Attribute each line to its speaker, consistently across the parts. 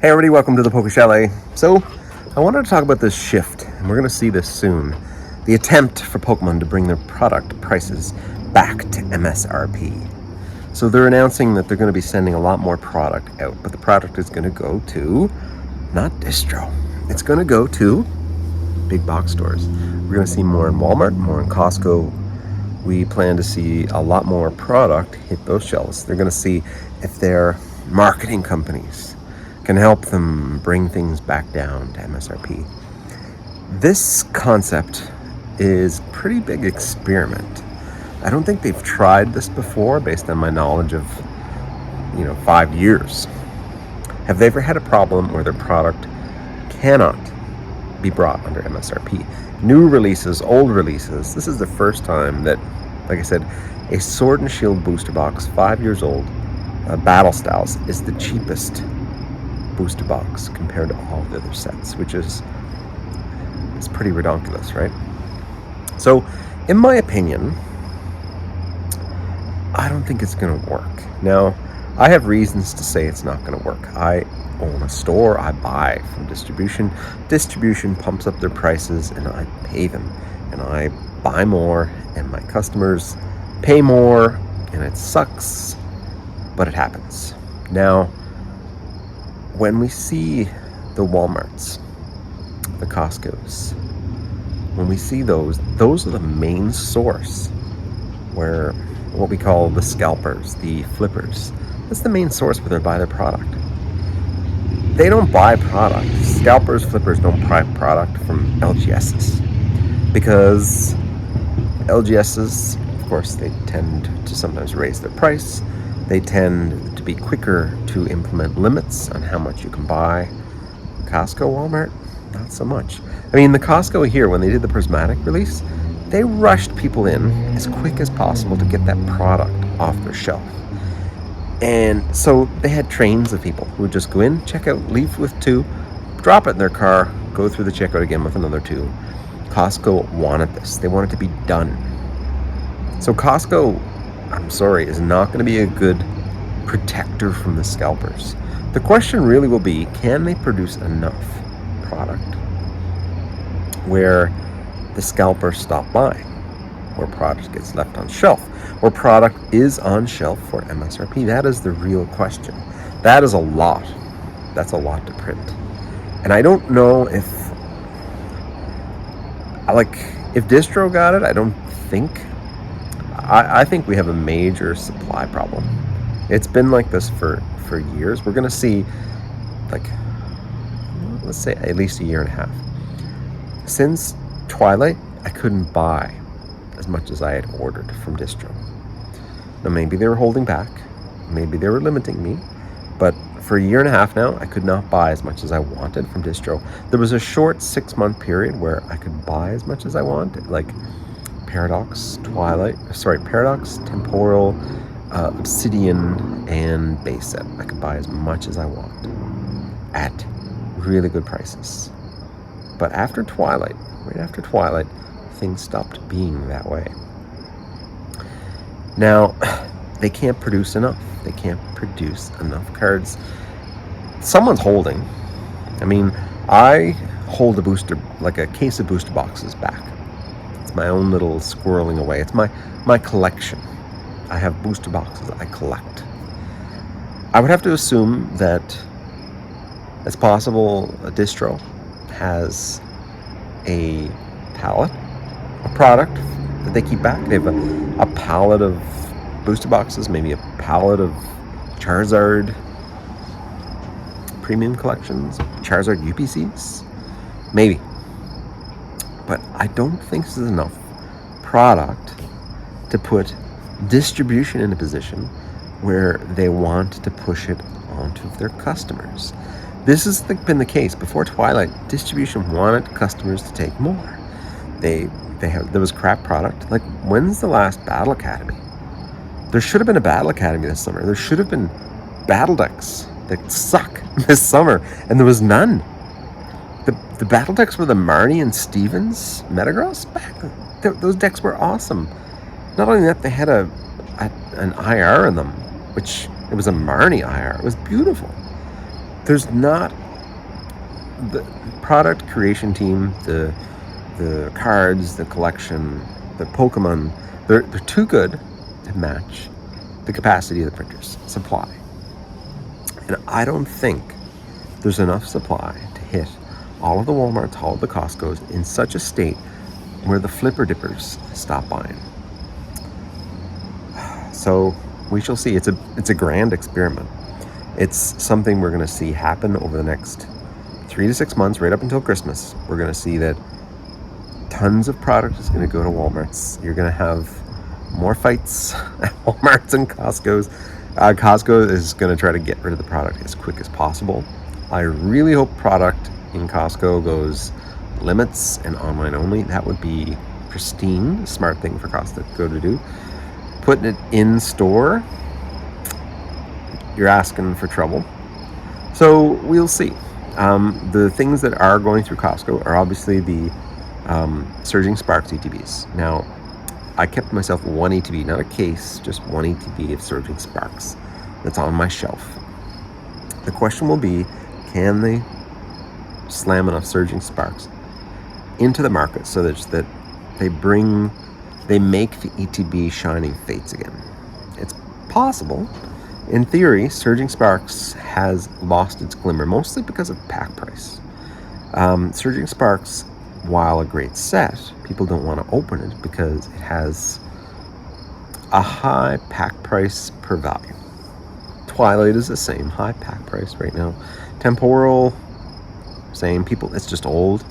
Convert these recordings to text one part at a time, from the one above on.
Speaker 1: Hey everybody, welcome to the Poke Chalet. So, I wanted to talk about this shift, and we're going to see this soon. The attempt for Pokemon to bring their product prices back to MSRP. So they're announcing that they're going to be sending a lot more product out, but the product is going to go to, not distro, it's going to go to big box stores. We're going to see more in Walmart, more in Costco. We plan to see a lot more product hit those shelves. They're going to see if their marketing companies can help them bring things back down to MSRP. This concept is a pretty big experiment. I don't think they've tried this before based on my knowledge of, 5 years. Have they ever had a problem where their product cannot be brought under MSRP? New releases, old releases, this is the first time that, like I said, a Sword and Shield booster box, 5 years old, Battle Styles, is the cheapest booster box compared to all the other sets, which is pretty ridiculous, right? So, in my opinion, I don't think it's going to work. Now, I have reasons to say it's not going to work. I own a store, I buy from distribution. Distribution pumps up their prices and I pay them. And I buy more and my customers pay more, and it sucks, but it happens. Now, when we see the Walmarts, the Costcos, when we see those are the main source where what we call the scalpers, the flippers, that's the main source where they buy their product. They don't buy product. Scalpers, flippers don't buy product from LGSs because LGSs, of course, they tend to sometimes raise their price. They tend to be quicker to implement limits on how much you can buy. Costco, Walmart, not so much. I mean, the Costco here, when they did the prismatic release, they rushed people in as quick as possible to get that product off their shelf. And so they had trains of people who would just go in, check out, leave with 2, drop it in their car, go through the checkout again with another 2. Costco wanted this. They wanted it to be done. So Costco, I'm sorry, is not going to be a good protector from the scalpers. The question really will be, can they produce enough product where the scalpers stop buying, where product gets left on shelf, where product is on shelf for MSRP? That is the real question. That is a lot. That's a lot to print. And I don't know if distro got it, I don't think. I think we have a major supply problem. It's been like this for years. We're going to see, let's say at least a year and a half. Since Twilight, I couldn't buy as much as I had ordered from distro. Now, maybe they were holding back. Maybe they were limiting me. But for a year and a half now, I could not buy as much as I wanted from distro. There was a short 6-month period where I could buy as much as I wanted, like Paradox, Temporal, Obsidian, and Base Set. I could buy as much as I want at really good prices. But after Twilight, right after Twilight, things stopped being that way. Now, they can't produce enough. They can't produce enough cards. Someone's holding. I mean, I hold a case of booster boxes back. It's my own little squirreling away. It's my collection. I have booster boxes I collect. I would have to assume that it's possible a distro has a pallet, a product that they keep back. They have a pallet of booster boxes, maybe a pallet of Charizard premium collections, Charizard UPCs, maybe. But I don't think this is enough product to put distribution in a position where they want to push it onto their customers. This has been the case before Twilight. Distribution wanted customers to take more. There was crap product. Like, when's the last Battle Academy? There should have been a Battle Academy this summer. There should have been battle decks that suck this summer, and there was none. The battle decks were the Marnie and Stevens Metagross back. Those decks were awesome. Not only that, they had an IR in them, which it was a Marnie IR. It was beautiful. there's not the product creation team, the cards, the collection, the Pokemon. They're too good to match the capacity of the printer's supply. And I don't think there's enough supply to hit all of the Walmarts, all of the Costco's in such a state where the flipper dippers stop buying. So we shall see. It's a grand experiment. It's something we're going to see happen over the next 3 to 6 months, right up until Christmas. We're going to see that tons of product is going to go to Walmart's. You're going to have more fights at Walmart's and Costco's. Costco is going to try to get rid of the product as quick as possible. I really hope product in Costco goes limits and online only. That would be pristine, smart thing for Costco to do. Putting it in store, you're asking for trouble. So we'll see. The things that are going through Costco are obviously the Surging Sparks ETBs. Now, I kept myself one ETB, not a case, just one ETB of Surging Sparks that's on my shelf. The question will be, can they slam enough Surging Sparks into the market so that they make the ETB Shining Fates again? It's possible. In theory, Surging Sparks has lost its glimmer, mostly because of pack price. Surging Sparks, while a great set, people don't want to open it because it has a high pack price per value. Twilight is the same, high pack price right now. Temporal, same. People, it's just old.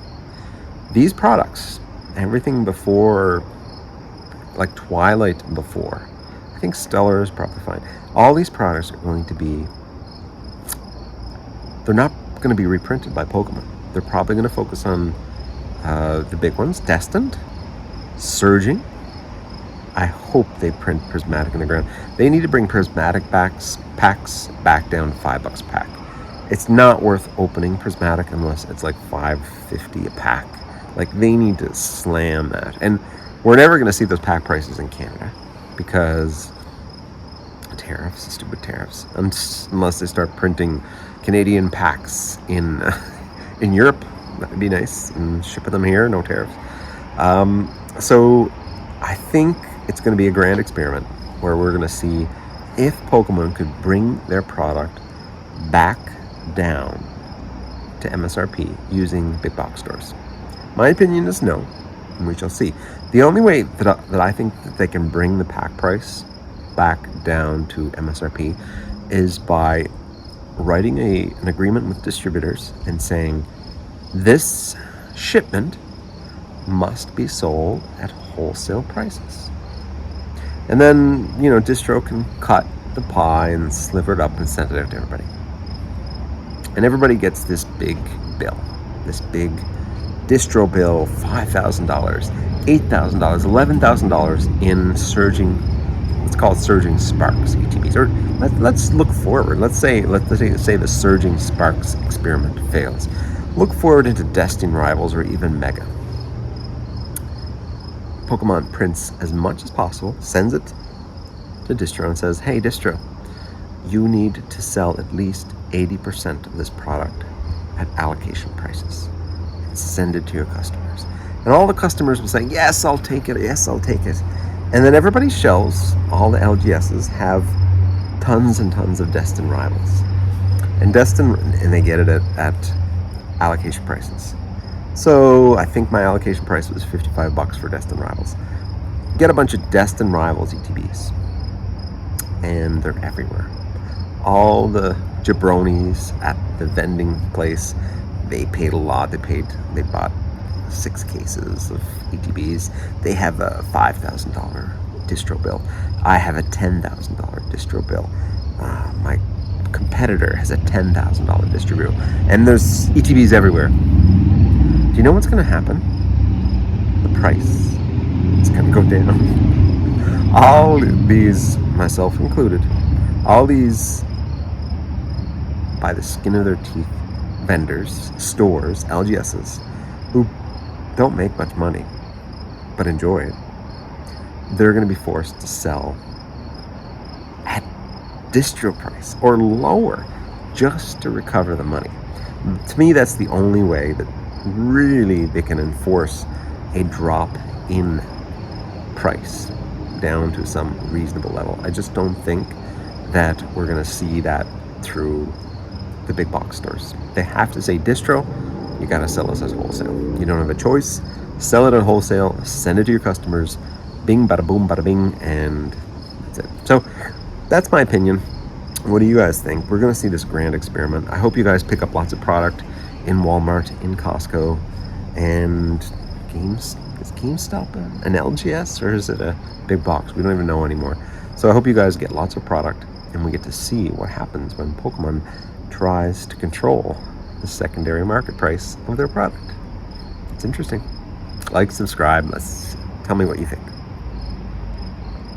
Speaker 1: These products, everything before, like Twilight before, I think Stellar is probably fine. All these products are going to be, they're not going to be reprinted by Pokemon. They're probably going to focus on the big ones. Destined, Surging. I hope they print Prismatic in the ground. They need to bring Prismatic packs back down to $5 a pack. It's not worth opening Prismatic unless it's like $5.50 a pack. Like, they need to slam that. And we're never going to see those pack prices in Canada because tariffs, stupid tariffs, unless they start printing Canadian packs in Europe. That'd be nice, and shipping them here, no tariffs. So I think it's going to be a grand experiment where we're going to see if Pokemon could bring their product back down to MSRP using big box stores. My opinion is no, and we shall see. The only way that I think that they can bring the pack price back down to MSRP is by writing an agreement with distributors and saying this shipment must be sold at wholesale prices. And then, distro can cut the pie and sliver it up and send it out to everybody. And everybody gets this big bill, this big distro bill, $5,000, $8,000, $11,000 in Surging, let's call it Surging Sparks ETBs. Or let's look forward. Let's say the Surging Sparks experiment fails. Look forward into Destin Rivals or even Mega. Pokemon prints as much as possible, sends it to distro and says, hey distro, you need to sell at least 80% of this product at allocation prices and send it to your customers. And all the customers will say, yes, I'll take it. Yes, I'll take it. And then everybody's shelves, all the LGSs, have tons and tons of Destin Rivals. And they get it at allocation prices. So I think my allocation price was $55 for Destin Rivals. Get a bunch of Destin Rivals ETBs. And they're everywhere. All the jabronis at the vending place, they paid a lot. They bought 6 cases of ETBs. They have a $5,000 distro bill. I have a $10,000 distro bill. My competitor has a $10,000 distro bill. And there's ETBs everywhere. Do you know what's going to happen? The price is going to go down. All these, myself included, all these by the skin of their teeth vendors, stores, LGSs, who don't make much money but enjoy it, they're going to be forced to sell at distro price or lower. just to recover the money. To me, that's the only way that really they can enforce a drop in price down to some reasonable level. I just don't think that we're going to see that through the big box stores. They have to say, distro, you got to sell us as wholesale. You don't have a choice. Sell it at wholesale, send it to your customers, bing, bada boom, bada bing, and that's it. So that's my opinion. What do you guys think? We're going to see this grand experiment. I hope you guys pick up lots of product in Walmart, in Costco, and is GameStop an LGS, or is it a big box? We don't even know anymore. So I hope you guys get lots of product, and we get to see what happens when Pokemon tries to control the secondary market price of their product. It's interesting. Like, subscribe. Tell me what you think.